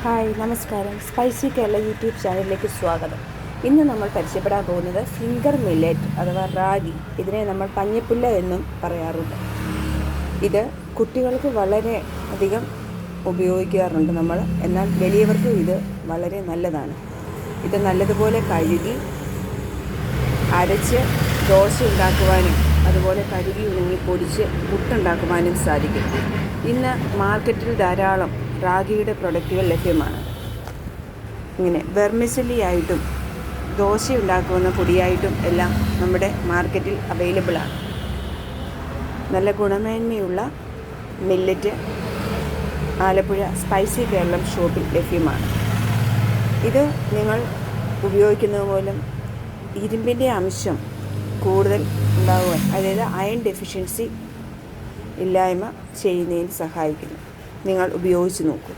Hi നമസ്കാരം. Spicy Kerala YouTube ചാനലിലേക്ക് സ്വാഗതം. ഇന്ന് നമ്മൾ പരിചയപ്പെടാൻ പോകുന്നത് ഫിംഗർ മില്ലറ്റ് അഥവാ റാഗി. ഇതിനെ നമ്മൾ പഞ്ഞിപ്പുല്ല് എന്നും പറയാറുണ്ട്. ഇത് കുട്ടികൾക്ക് വളരെ അധികം ഉപയോഗിക്കാറുണ്ട് നമ്മൾ. എന്നാൽ വലിയവർക്കും ഇത് വളരെ നല്ലതാണ്. ഇത് നല്ലതുപോലെ കഴുകി അരച്ച് ദോശ ഉണ്ടാക്കുവാനും അതുപോലെ കഴുകി ഉണങ്ങി പൊടിച്ച് പുട്ടുണ്ടാക്കുവാനും സാധിക്കും. ഇന്ന് മാർക്കറ്റിൽ ധാരാളം റാഗിയുടെ പ്രൊഡക്റ്റുകൾ ലഭ്യമാണ്. ഇങ്ങനെ വെർമിസെല്ലി ആയിട്ടും ദോശ ഉണ്ടാക്കുന്ന പൊടിയായിട്ടും എല്ലാം നമ്മുടെ മാർക്കറ്റിൽ അവൈലബിളാണ്. നല്ല ഗുണമേന്മയുള്ള മില്ലറ്റ് ആലപ്പുഴ സ്പൈസി കേരളം ഷോപ്പിൽ ലഭ്യമാണ്. ഇത് നിങ്ങൾ ഉപയോഗിക്കുന്നത് മൂലം ഇരുമ്പിൻ്റെ അംശം കൂടുതൽ ഉണ്ടാകുവാൻ, അതായത് അയൺ ഡെഫിഷ്യൻസി ഇല്ലായ്മ ചെയ്യുന്നതിന് സഹായിക്കുന്നു. നിങ്ങൾ ഉപയോഗിച്ച് നോക്കൂ.